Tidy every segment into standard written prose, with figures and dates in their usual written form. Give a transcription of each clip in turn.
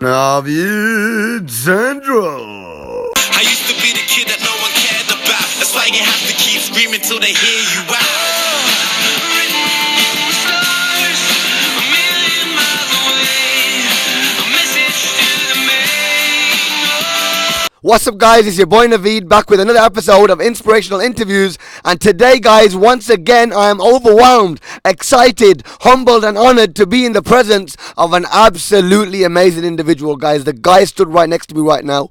NaveedCentral. I used to be the kid that no one cared about. That's why you have to keep screaming till they hear you out. What's up, guys? It's your boy Naveed back with another episode of Inspirational Interviews. And today, guys, once again, I am overwhelmed, excited, humbled, and honored to be in the presence of an absolutely amazing individual, guys. The guy stood right next to me right now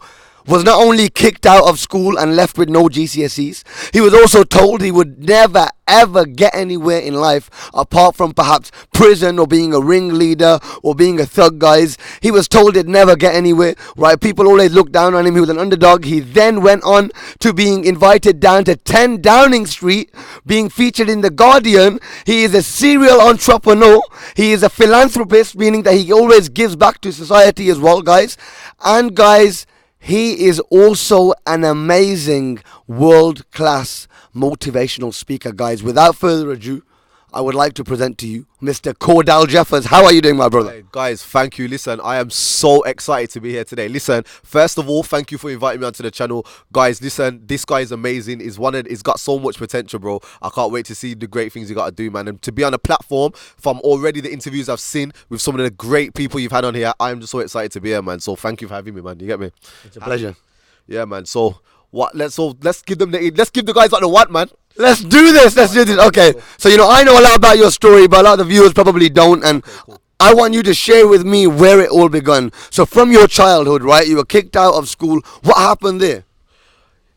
was not only kicked out of school and left with no GCSEs, he was also told he would never ever get anywhere in life apart from perhaps prison or being a ringleader or being a thug, guys. He was told he'd never get anywhere, right? People always looked down on him. He was an underdog. He then went on to being invited down to 10 Downing Street, being featured in The Guardian. He is a serial entrepreneur. He is a philanthropist, meaning that he always gives back to society as well, guys. And guys, he is also an amazing world-class motivational speaker, guys. Without further ado, I would like to present to you Mr. Cordell Jeffers. How are you doing, my brother? Hey, guys, thank you. Listen, I am so excited to be here today. Listen, first of all, thank you for inviting me onto the channel. Guys, listen, this guy is amazing. He's got so much potential, bro. I can't wait to see the great things you got to do, man. And to be on a platform from already the interviews I've seen with some of the great people you've had on here, I am just so excited to be here, man. So thank you for having me, man. You get me? It's a pleasure. Yeah, man. So let's give the guys what they want, man. Let's do this. Okay. So, I know a lot about your story, but a lot of the viewers probably don't. And Cool. I want you to share with me where it all begun. So, from your childhood, right? You were kicked out of school. What happened there?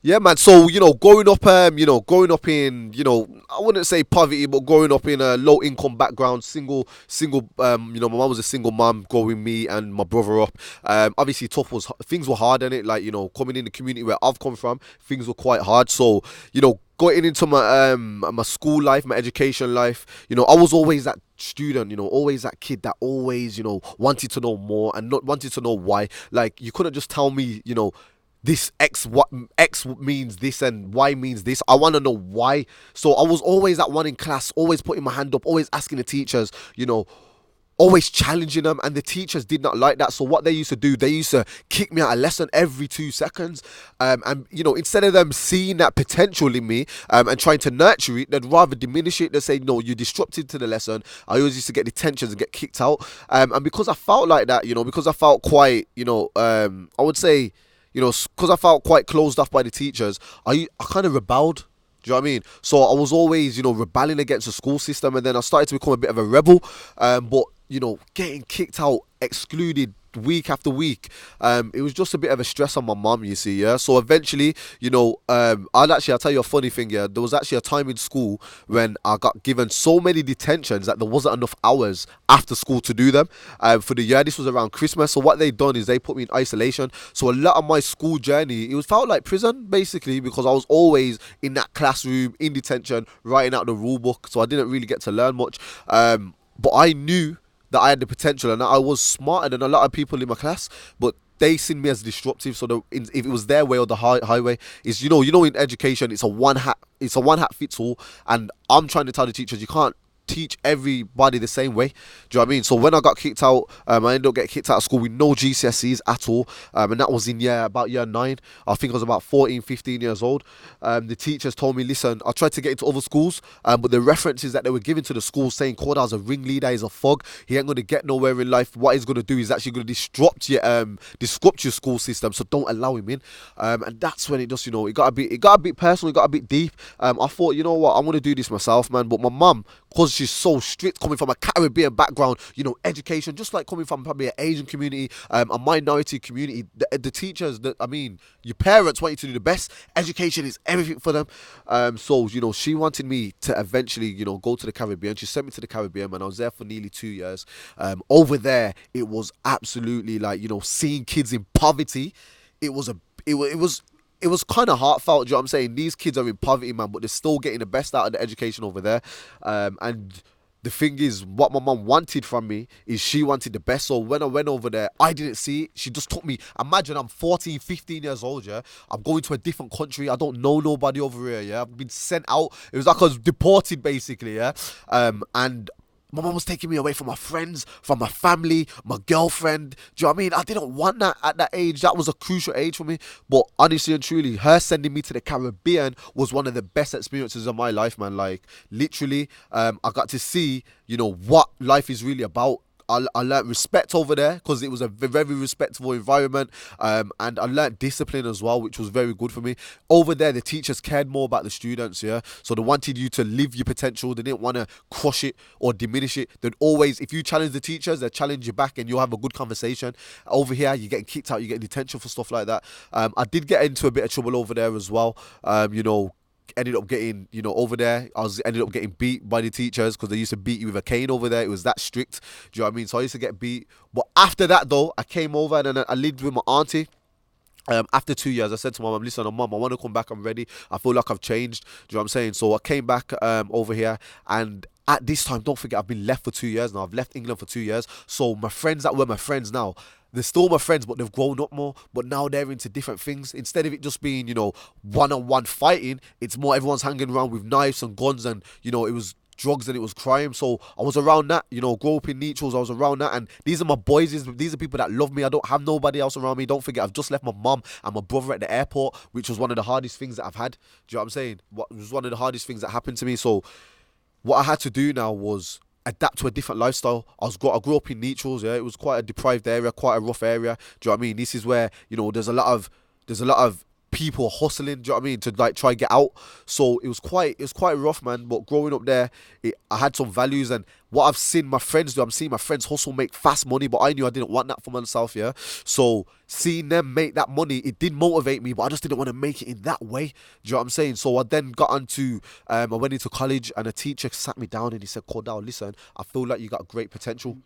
Yeah, man. So, growing up in, I wouldn't say poverty, but growing up in a low income background, single, my mum was a single mum growing me and my brother up. Obviously things were hard in it. Like, coming in the community where I've come from, things were quite hard. So, going into my school life, my education life, I was always that student, always that kid that always, wanted to know more and not wanted to know why. Like, you couldn't just tell me, this what X means this and Y means this. I want to know why. So I was always that one in class, always putting my hand up, always asking the teachers, always challenging them, and the teachers did not like that. So what they used to do, they used to kick me out of lesson every 2 seconds. And instead of them seeing that potential in me and trying to nurture it, they'd rather diminish it. They'd say, no, you're disrupted to the lesson. I always used to get detentions and get kicked out. And because I felt like that, because I felt quite, I would say, because I felt quite closed off by the teachers, I kind of rebelled. Do you know what I mean? So I was always, rebelling against the school system, and then I started to become a bit of a rebel. But getting kicked out, excluded week after week, it was just a bit of a stress on my mum, you see, yeah. So eventually, I'll tell you a funny thing, yeah. There was actually a time in school when I got given so many detentions that there wasn't enough hours after school to do them for the year. This was around Christmas. So what they done is they put me in isolation. So a lot of my school journey, felt like prison basically, because I was always in that classroom in detention writing out the rule book. So I didn't really get to learn much, but I knew that I had the potential and that I was smarter than a lot of people in my class, but they seen me as disruptive. So if it was their way or the highway, is in education it's a one hat fits all, and I'm trying to tell the teachers you can't teach everybody the same way. Do you know what I mean? So when I got kicked out, I ended up getting kicked out of school with no GCSEs at all, and that was in about year 9. I think I was about 14, 15 years old. The teachers told me, listen, I tried to get into other schools, but the references that they were giving to the school saying Cordell's a ringleader, he's a thug, he ain't going to get nowhere in life. What he's going to do is actually going to disrupt your school system, so don't allow him in. And that's when it just, it got a bit personal, it got a bit deep. I thought, you know what, I'm going to do this myself, man. But my mum, because she's so strict, coming from a Caribbean background, education, just like coming from probably an Asian community, a minority community, the teachers, your parents want you to do the best. Education is everything for them. So she wanted me to eventually, go to the Caribbean. She sent me to the Caribbean, and I was there for nearly 2 years. Over there, it was absolutely like, seeing kids in poverty. It was kind of heartfelt. Do you know what I'm saying? These kids are in poverty, man, but they're still getting the best out of the education over there. And the thing is, what my mum wanted from me is she wanted the best. So when I went over there, I didn't see it. She just took me. Imagine I'm 14, 15 years old, yeah. I'm going to a different country. I don't know nobody over here, yeah. I've been sent out. It was like I was deported, basically, yeah. And my mum was taking me away from my friends, from my family, my girlfriend. Do you know what I mean? I didn't want that at that age. That was a crucial age for me. But honestly and truly, her sending me to the Caribbean was one of the best experiences of my life, man. Like, literally, I got to see, what life is really about. I learned respect over there because it was a very respectful environment, and I learned discipline as well, which was very good for me. Over there, the teachers cared more about the students, yeah. So they wanted you to live your potential. They didn't want to crush it or diminish it. They'd always, if you challenge the teachers, they challenge you back, and you'll have a good conversation. Over here, you're getting kicked out, you're getting detention for stuff like that. I did get into a bit of trouble over there as well. Ended up getting, over there, ended up getting beat by the teachers because they used to beat you with a cane over there. It was that strict. Do you know what I mean? So I used to get beat. But after that, though, I came over and then I lived with my auntie. After 2 years, I said to my mum, listen, mum, I want to come back. I'm ready. I feel like I've changed. Do you know what I'm saying? So I came back over here, and at this time, don't forget, I've been left for 2 years now. I've left England for 2 years. So my friends that were my friends now, they're still my friends, but they've grown up more. But now they're into different things. Instead of it just being, one-on-one fighting, it's more everyone's hanging around with knives and guns, and, it was drugs and it was crime. So I was around that, grow up in neutrals, I was around that, and these are my boys, these are people that love me. I don't have nobody else around me. Don't forget, I've just left my mum and my brother at the airport, which was one of the hardest things that I've had. Do you know what I'm saying? What was one of the hardest things that happened to me. So what I had to do now was adapt to a different lifestyle. I grew up in neutrals, yeah. It was quite a deprived area, quite a rough area. Do you know what I mean? This is where, there's a lot of people hustling, do you know what I mean, to like try get out. So it was quite rough, man. But growing up there, I had some values, and what I've seen my friends do, I'm seeing my friends hustle, make fast money, but I knew I didn't want that for myself, yeah. So seeing them make that money, it did motivate me, but I just didn't want to make it in that way. Do you know what I'm saying? So I then got onto, I went into college, and a teacher sat me down and he said, Cordell, listen, I feel like you got great potential.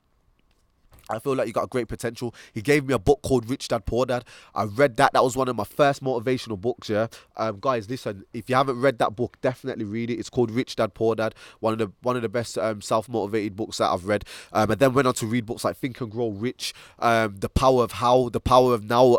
I feel like you got a great potential. He gave me a book called Rich Dad Poor Dad. I read that. That was one of my first motivational books, yeah. Guys, listen, if you haven't read that book, definitely read it. It's called Rich Dad Poor Dad. One of the best self-motivated books that I've read. And then went on to read books like Think and Grow Rich, The Power of How, The Power of Now,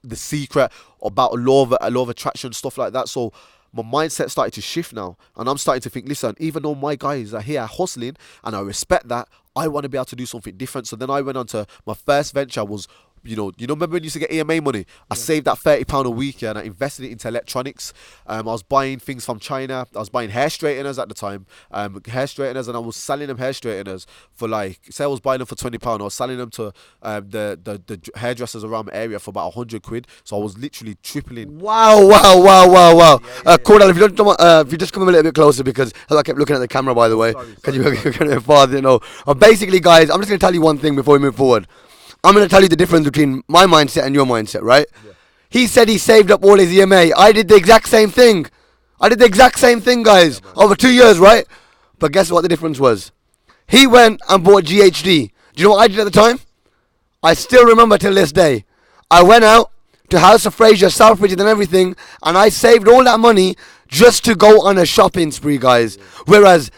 The Secret, about law of attraction, stuff like that. So my mindset started to shift now, and I'm starting to think, listen, even though my guys are here hustling and I respect that, I want to be able to do something different. So then I went on to my first venture was, remember when you used to get EMA money? I saved that £30 a week, yeah, and I invested it into electronics. I was buying things from China. I was buying hair straighteners at the time, and I was selling them hair straighteners for like, say I was buying them for £20, I was selling them to the hairdressers around my area for about £100. So I was literally tripling. Wow. Cordell, if you just come a little bit closer, because I kept looking at the camera, by the way, because you're kind of far, Basically, guys, I'm just going to tell you one thing before we move forward. I'm going to tell you the difference between my mindset and your mindset, right? Yeah. He said he saved up all his EMA. I did the exact same thing. Guys, over 2 years, right? But guess what the difference was? He went and bought GHD. Do you know what I did at the time? I still remember till this day. I went out to House of Fraser, Southbridge and everything, and I saved all that money just to go on a shopping spree, guys. Yeah. Whereas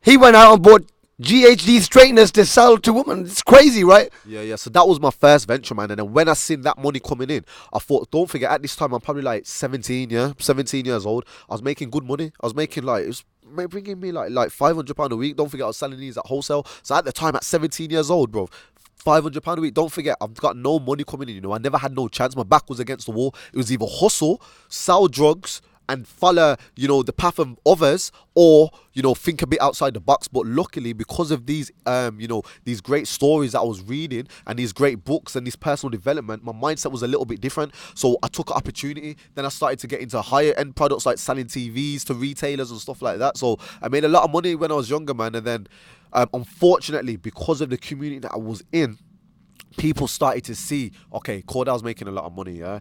he went out and bought GHD straighteners to sell to women. It's crazy, right? Yeah. So that was my first venture, man. And then when I seen that money coming in, I thought, don't forget, at this time, I'm probably like 17 years old. I was making good money. I was making it was bringing me like £500 a week. Don't forget, I was selling these at wholesale. So at the time, at 17 years old, bro, £500 a week. Don't forget, I've got no money coming in. I never had no chance. My back was against the wall. It was either hustle, sell drugs, and follow, the path of others, or, think a bit outside the box. But luckily, because of these, these great stories that I was reading, and these great books and this personal development, my mindset was a little bit different. So I took an opportunity. Then I started to get into higher end products like selling TVs to retailers and stuff like that. So I made a lot of money when I was younger, man. And then, unfortunately, because of the community that I was in, people started to see, okay, Cordell's making a lot of money, yeah.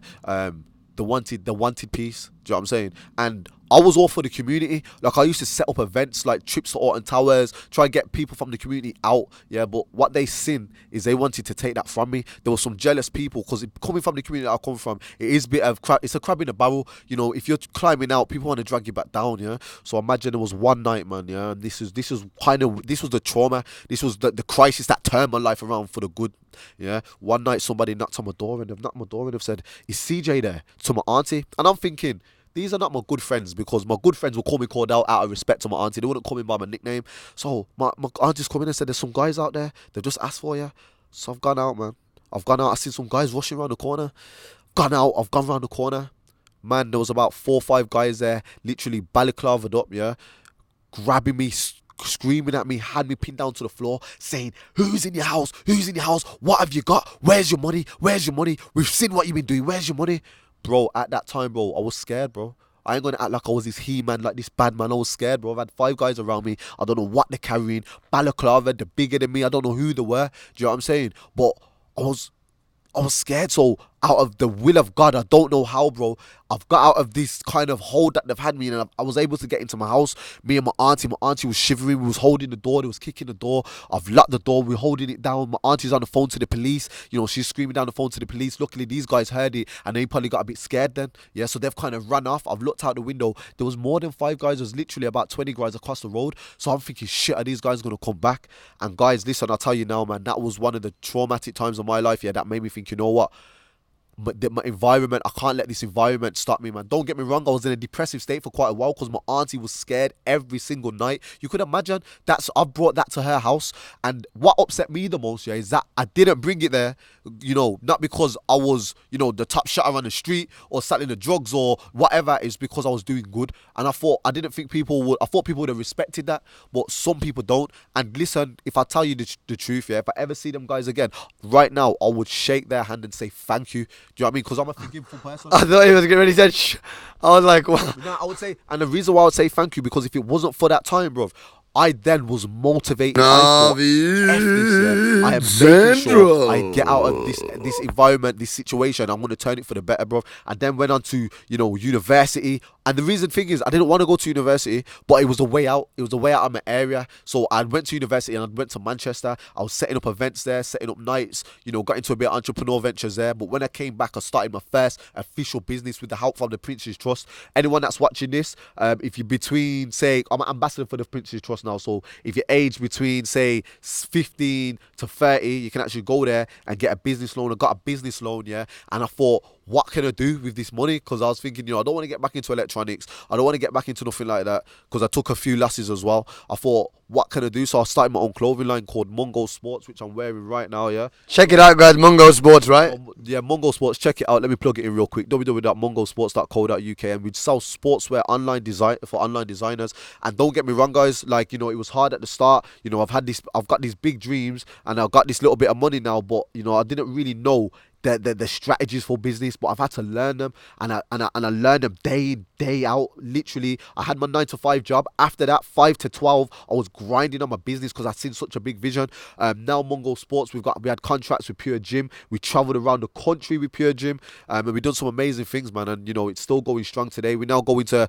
The wanted piece. Do you know what I'm saying? And I was all for the community. Like, I used to set up events like trips to Alton Towers, try and get people from the community out. Yeah, but what they seen is they wanted to take that from me. There were some jealous people, because coming from the community that I come from, it is a bit of crap. It's a crab in a barrel. If you're climbing out, people want to drag you back down. Yeah. So imagine there was one night, man. Yeah, and this was the trauma. This was the crisis that turned my life around for the good. Yeah. One night, somebody knocked on my door, and they've knocked on my door and they've said, "Is CJ there?" To my auntie, and I'm thinking, these are not my good friends, because my good friends will call me Cordell out of respect to my auntie. They wouldn't call me by my nickname. So my auntie's come in and said, there's some guys out there. They've just asked for you. So I've gone out, man. I've gone out. I seen some guys rushing around the corner. Gone out. I've gone around the corner. Man, there was about 4 or 5 guys there, literally balaclavaed up, yeah, grabbing me, screaming at me, had me pinned down to the floor, saying, who's in your house? Who's in your house? What have you got? Where's your money? Where's your money? We've seen what you've been doing. Where's your money? Bro, at that time, bro, I was scared, bro. I ain't gonna act like I was this he-man, like this bad man. I was scared, bro. I've had 5 guys around me. I don't know what they're carrying. Balaclava, they're bigger than me. I don't know who they were. Do you know what I'm saying? But I was scared. So out of the will of God, I don't know how, bro, I've got out of this kind of hold that they've had me in, and I was able to get into my house. Me and my auntie was shivering. We was holding the door. They was kicking the door. I've locked the door. We're holding it down. My auntie's on the phone to the police. You know, she's screaming down the phone to the police. Luckily, these guys heard it, and they probably got a bit scared then. Yeah, so they've kind of run off. I've looked out the window. There was more than 5 guys. There was literally about 20 guys across the road. So I'm thinking, shit, are these guys going to come back? And guys, listen, I'll tell you now, man, that was one of the traumatic times of my life, yeah, that made me think, you know what? My environment, I can't let this environment stop me, man. Don't get me wrong, I was in a depressive state for quite a while because my auntie was scared every single night. You could imagine. I've brought that to her house, and what upset me the most, yeah, is that I didn't bring it there, you know, not because I was, you know, the top shotter on the street or selling the drugs or whatever. It's because I was doing good, and I thought people would have respected that, but some people don't. And listen, if I tell you the truth, yeah, if I ever see them guys again, right now, I would shake their hand and say thank you. Do you know what I mean? Because I'm a forgiveful person. I thought he was getting ready to say, shh. I was like, what? No, I would say, and the reason why I would say thank you, because if it wasn't for that time, bro, I then was motivated. I thought, I am making sure I get out of this environment, this situation. I'm going to turn it for the better, bro. And then went on to, you know, university. And the reason thing is, I didn't want to go to university, but it was the way out. It was the way out of my area. So I went to university and I went to Manchester. I was setting up events there, setting up nights, you know, got into a bit of entrepreneur ventures there. But when I came back, I started my first official business with the help from the Prince's Trust. Anyone that's watching this, if you're between, say, I'm an ambassador for the Prince's Trust now. So if you're aged between, say, 15 to 30, you can actually go there and get a business loan. I got a business loan, yeah. And I thought, what can I do with this money? Because I was thinking, you know, I don't want to get back into electronics. I don't want to get back into nothing like that, because I took a few losses as well. I thought, what can I do? So I started my own clothing line called Mungo Sports, which I'm wearing right now, yeah. Check it out, guys. Mungo Sports, right? Yeah, Mungo Sports. Check it out. Let me plug it in real quick. www.mungosports.co.uk. And we sell sportswear for online designers. And don't get me wrong, guys. Like, you know, it was hard at the start. You know, I've got these big dreams, and I've got this little bit of money now. But, you know, I didn't really know the strategies for business, but I've had to learn them, and I learned them day in, day out. Literally, I had my 9 to 5 job. After that, 5 to 12, I was grinding on my business because I'd seen such a big vision. Now Mungo Sports, we had contracts with Pure Gym. We traveled around the country with Pure Gym, and we've done some amazing things, man. And you know, it's still going strong today. We now go into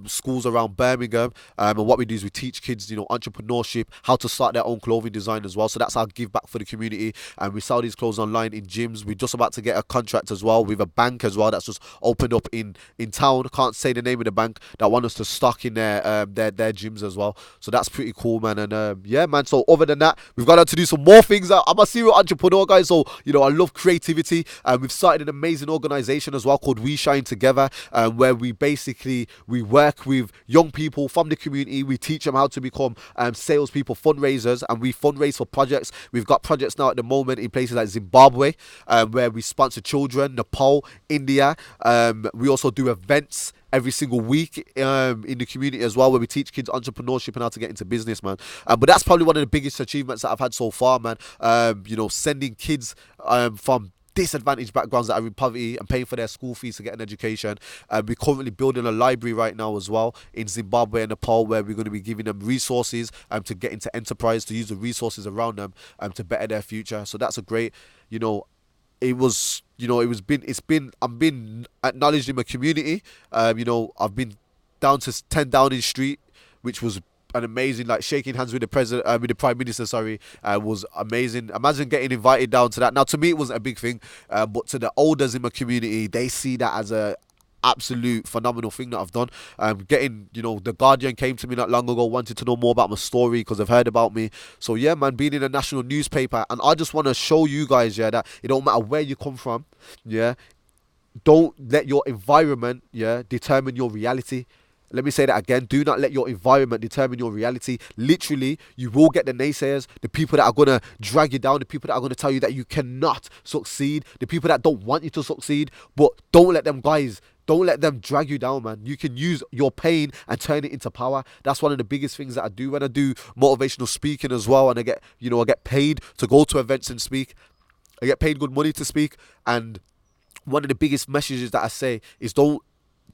schools around Birmingham, and what we do is we teach kids, you know, entrepreneurship, how to start their own clothing design as well. So that's our give back for the community. And we sell these clothes online in gyms. We just about to get a contract as well with a bank as well that's just opened up in town. I can't say the name of the bank, that want us to stock in their gyms as well. So that's pretty cool, man. And yeah, man, so other than that, we've got to do some more things. I'm a serial entrepreneur, guys, so you know, I love creativity. We've started an amazing organization as well called We Shine Together, where we work with young people from the community. We teach them how to become salespeople, fundraisers, and we fundraise for projects. We've got projects now at the moment in places like Zimbabwe, where we sponsor children, Nepal, India. We also do events every single week in the community as well, where we teach kids entrepreneurship and how to get into business, man. But that's probably one of the biggest achievements that I've had so far, man. You know, sending kids from disadvantaged backgrounds that are in poverty and paying for their school fees to get an education. We're currently building a library right now as well in Zimbabwe and Nepal, where we're going to be giving them resources to get into enterprise, to use the resources around them to better their future. So that's a great, you know, I'm being acknowledged in my community. You know, I've been down to 10 Downing Street, which was an amazing, like, shaking hands with the president, with the prime minister, was amazing. Imagine getting invited down to that. Now, to me, it wasn't a big thing, but to the elders in my community, they see that as a absolute phenomenal thing that I've done. You know, The Guardian came to me not long ago, wanted to know more about my story because they've heard about me. So yeah, man, being in a national newspaper, and I just want to show you guys, yeah, that it don't matter where you come from, yeah, don't let your environment, determine your reality. Let me say that again. Do not let your environment determine your reality. Literally, you will get the naysayers, the people that are going to drag you down, the people that are going to tell you that you cannot succeed, the people that don't want you to succeed. But don't let them, guys, don't let them drag you down, man. You can use your pain and turn it into power. That's one of the biggest things that I do when I do motivational speaking as well. And I get paid to go to events and speak. I get paid good money to speak. And one of the biggest messages that I say is don't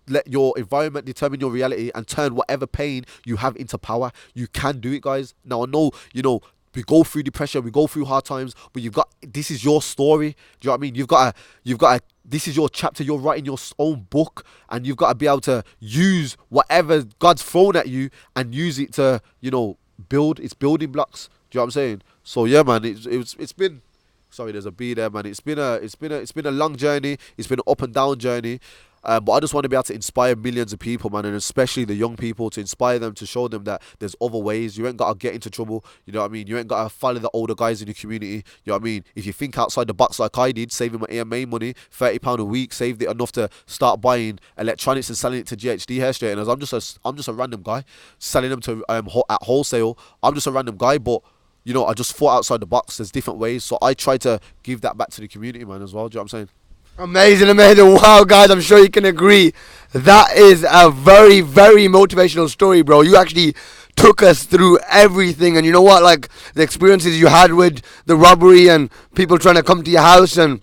let your environment determine your reality, and turn whatever pain you have into power. You can do it, guys. Now I know, we go through depression, we go through hard times, but this is your story. Do you know what I mean? This is your chapter. You're writing your own book, and you've got to be able to use whatever God's thrown at you and use it to, build. It's building blocks. Do you know what I'm saying? So yeah, man, it's been. Sorry, there's a bee there, man. It's been a long journey. It's been an up and down journey. But I just want to be able to inspire millions of people, man, and especially the young people, to inspire them, to show them that there's other ways. You ain't got to get into trouble, you know what I mean? You ain't got to follow the older guys in the community, you know what I mean? If you think outside the box like I did, saving my EMA money, £30 a week, saved it enough to start buying electronics and selling it to GHD hair straighteners. I'm just a random guy selling them to at wholesale. I'm just a random guy, but I just thought outside the box. There's different ways, so I try to give that back to the community, man, as well. Do you know what I'm saying? Amazing. Wow, guys, I'm sure you can agree. That is a very, very motivational story, bro. You actually took us through everything. And you know what? Like, the experiences you had with the robbery and people trying to come to your house, and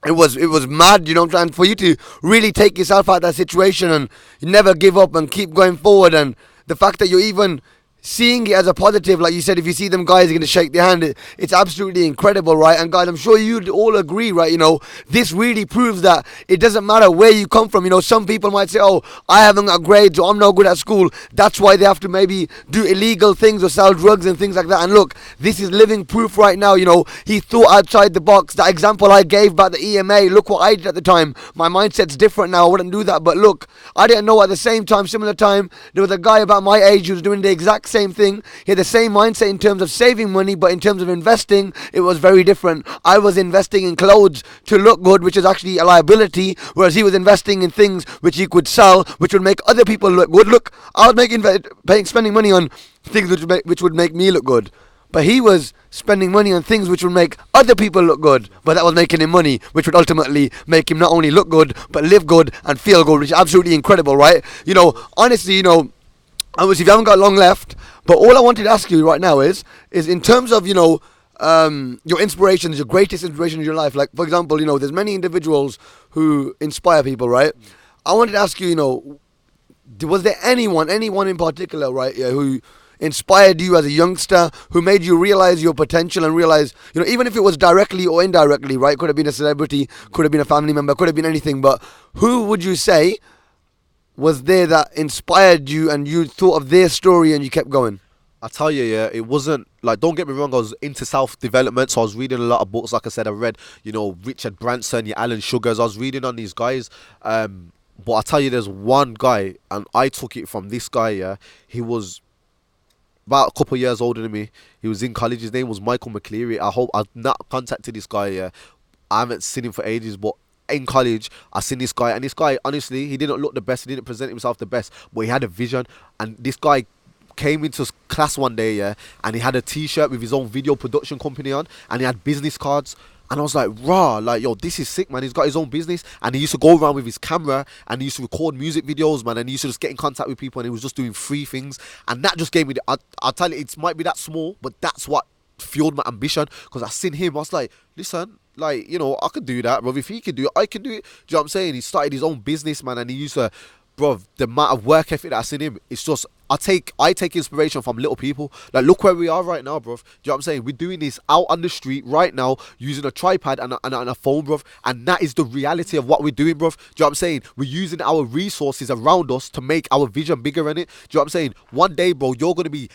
it was mad, and for you to really take yourself out of that situation and never give up and keep going forward. And the fact that you're even seeing it as a positive, like you said, if you see them guys, you're going to shake their hand. It's absolutely incredible, right? And guys, I'm sure you'd all agree, right? This really proves that it doesn't matter where you come from. Some people might say, oh, I haven't got grades, or I'm no good at school. That's why they have to maybe do illegal things or sell drugs and things like that. And look, this is living proof right now. He thought outside the box. That example I gave about the EMA, look what I did at the time. My mindset's different now. I wouldn't do that. But look, I didn't know at the same time, similar time, there was a guy about my age who was doing the exact same thing. He had the same mindset in terms of saving money, but in terms of investing, it was very different. I was investing in clothes to look good, which is actually a liability, whereas he was investing in things which he could sell, which would make other people look good. Look, I was spending money on things which would make me look good. But he was spending money on things which would make other people look good. But that was making him money, which would ultimately make him not only look good, but live good and feel good, which is absolutely incredible, right? Honestly, obviously, if you haven't got long left, but all I wanted to ask you right now is in terms of, your inspirations, your greatest inspiration in your life. Like, for example, there's many individuals who inspire people, right? I wanted to ask you, was there anyone in particular, right, who inspired you as a youngster, who made you realize your potential and realize, even if it was directly or indirectly, right? Could have been a celebrity, could have been a family member, could have been anything, but who would you say was there that inspired you and you thought of their story and you kept going? I tell you, yeah, it wasn't like, don't get me wrong, I was into self-development, so I was reading a lot of books. Like I said, I read, Richard Branson, your Alan Sugars. I was reading on these guys. But I tell you, there's one guy, and I took it from this guy, yeah. He was about a couple of years older than me. He was in college. His name was Michael McCleary. I've not contacted this guy, yeah. I haven't seen him for ages, but in college, I seen this guy, and this guy, honestly, he didn't look the best, he didn't present himself the best, but he had a vision. And this guy came into class one day, yeah, and he had a t-shirt with his own video production company on, and he had business cards. And I was like, rah, like, yo, this is sick, man. He's got his own business, and he used to go around with his camera, and he used to record music videos, man, and he used to just get in contact with people, and he was just doing free things. And that just gave me I'll tell you, it might be that small, but that's what fueled my ambition. Because I seen him, I was like, listen, like, I could do that, bro. If he could do it, I can do it. Do you know what I'm saying? He started his own business, man, and he used to, bro, the amount of work ethic that I seen him, it's just, I take inspiration from little people. Like, look where we are right now, bro. Do you know what I'm saying? We're doing this out on the street right now, using a tripod and a phone, bro. And that is the reality of what we're doing, bro. Do you know what I'm saying? We're using our resources around us to make our vision bigger, in it. Do you know what I'm saying? One day, bro, you're going to be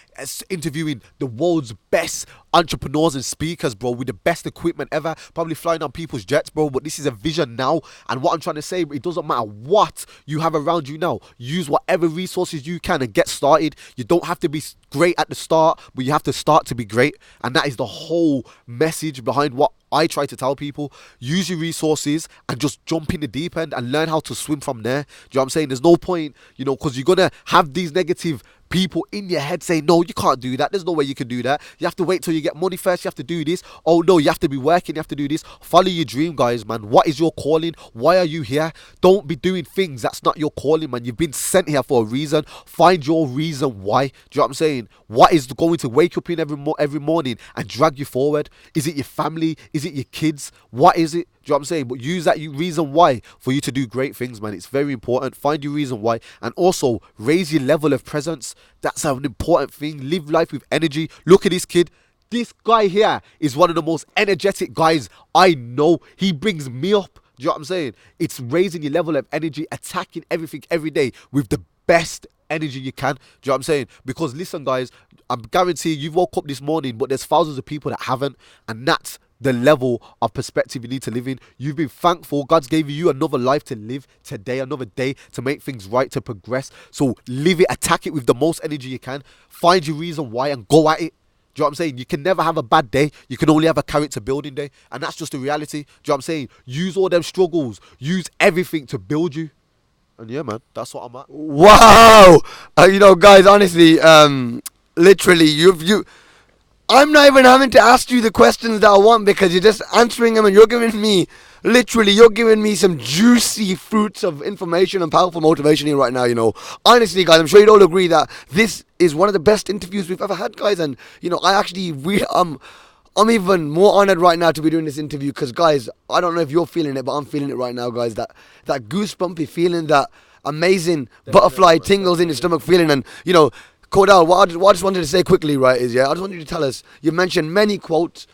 interviewing the world's best entrepreneurs and speakers, bro, with the best equipment ever, probably flying on people's jets, bro. But this is a vision now, and what I'm trying to say, it doesn't matter what you have around you now. Use whatever resources you can and get started. You don't have to be great at the start, but you have to start to be great. And that is the whole message behind what I try to tell people. Use your resources and just jump in the deep end and learn how to swim from there. Do you know what I'm saying? There's no point, because you're going to have these negative people in your head saying, no, you can't do that. There's no way you can do that. You have to wait till you get money first. You have to do this. Oh no, you have to be working. You have to do this. Follow your dream, guys, man. What is your calling? Why are you here? Don't be doing things that's not your calling, man. You've been sent here for a reason. Find your reason why. Do you know what I'm saying? What is going to wake you up in every morning and drag you forward? Is it your family? Is it your kids? What is it? Do you know what I'm saying? But use that reason why for you to do great things, man. It's very important. Find your reason why. And also, raise your level of presence. That's an important thing. Live life with energy. Look at this kid. This guy here is one of the most energetic guys I know. He brings me up. Do you know what I'm saying? It's raising your level of energy, attacking everything every day with the best energy you can. Do you know what I'm saying? Because listen, guys, I'm guaranteeing you've woke up this morning, but there's thousands of people that haven't. And that's the level of perspective you need to live in. You've been thankful. God's gave you another life to live today, another day to make things right, to progress. So live it, attack it with the most energy you can. Find your reason why and go at it. Do you know what I'm saying? You can never have a bad day. You can only have a character building day. And that's just the reality. Do you know what I'm saying? Use all them struggles. Use everything to build you. And yeah, man, that's what I'm at. Wow. Guys, honestly, literally, I'm not even having to ask you the questions that I want because you're just answering them and you're giving me some juicy fruits of information and powerful motivation here right now, Honestly, guys, I'm sure you'd all agree that this is one of the best interviews we've ever had, guys. And, I'm even more honored right now to be doing this interview because, guys, I don't know if you're feeling it, but I'm feeling it right now, guys. That goosebumpy feeling, that amazing butterfly tingles in your stomach feeling. And, Cordell, what I just wanted to say quickly, right, is, I just want you to tell us, you mentioned many quotes,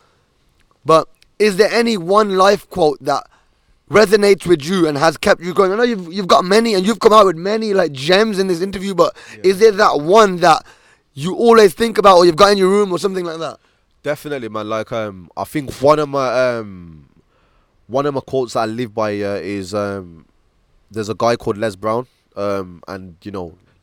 but is there any one life quote that resonates with you and has kept you going? I know you've got many and you've come out with many, like, gems in this interview, but is there that one that you always think about or you've got in your room or something like that? Definitely, man. Like, I think one of my quotes that I live by is there's a guy called Les Brown, and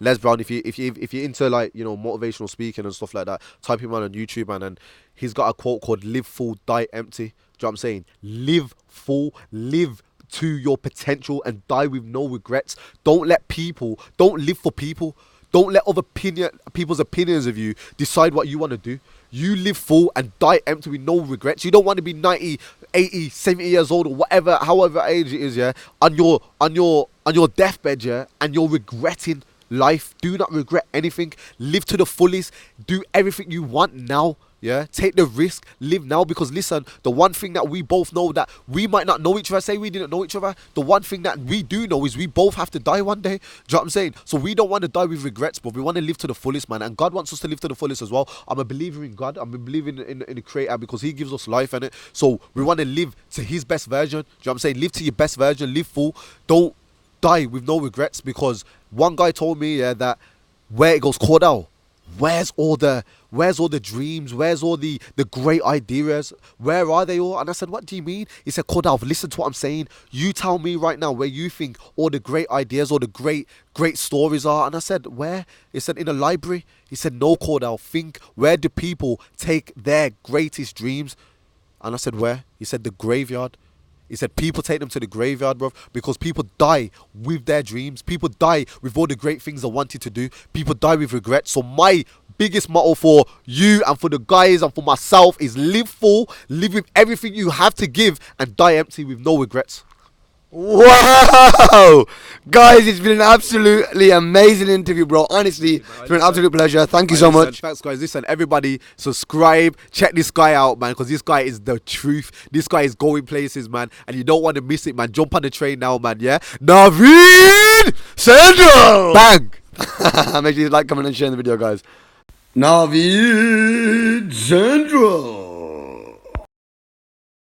Les Brown. If you're into, like, motivational speaking and stuff like that, type him on YouTube, man. And he's got a quote called "Live full, die empty." Do you know what I'm saying? Live full, live to your potential, and die with no regrets. Don't live for people. Don't let people's opinions of you decide what you want to do. You live full and die empty with no regrets. You don't want to be 90, 80, 70 years old or whatever, however age it is, on your deathbed, and you're regretting life. Do not regret anything. Live to the fullest. Do everything you want now. Take the risk, live now, because listen, the one thing that we both know, that we might not know each other, say we didn't know each other, the one thing that we do know is we both have to die one day. Do you know what I'm saying? So we don't want to die with regrets, but we want to live to the fullest, man. And God wants us to live to the fullest as well. I'm a believer in God. I'm a believer in the Creator, because He gives us life, innit? So we want to live to His best version. Do you know what I'm saying? Live to your best version, live full. Don't die with no regrets, because one guy told me that where it goes, Cordell, where's all the dreams, where's all the great ideas, where are they all? And I said, what do you mean? He said, Cordell, listen to what I'm saying. You tell me right now where you think all the great ideas or the great stories are. And I said, where? He said, in a library. He said, no, Cordell, think, where do people take their greatest dreams? And I said, where? He said, the graveyard. He said, people take them to the graveyard, bro, because people die with their dreams. People die with all the great things they wanted to do. People die with regret. So my biggest motto for you and for the guys and for myself is live full, live with everything you have to give, and die empty with no regrets. Wow, guys, it's been an absolutely amazing interview, bro. Honestly, it's been an absolute pleasure. Thank you so much. Thanks, guys. Listen, everybody, subscribe, check this guy out, man, because this guy is the truth. This guy is going places, man, and you don't want to miss it, man. Jump on the train now, man. NaveedCentral, bang. Make sure you like, comment, and share the video, guys. NaveedCentral.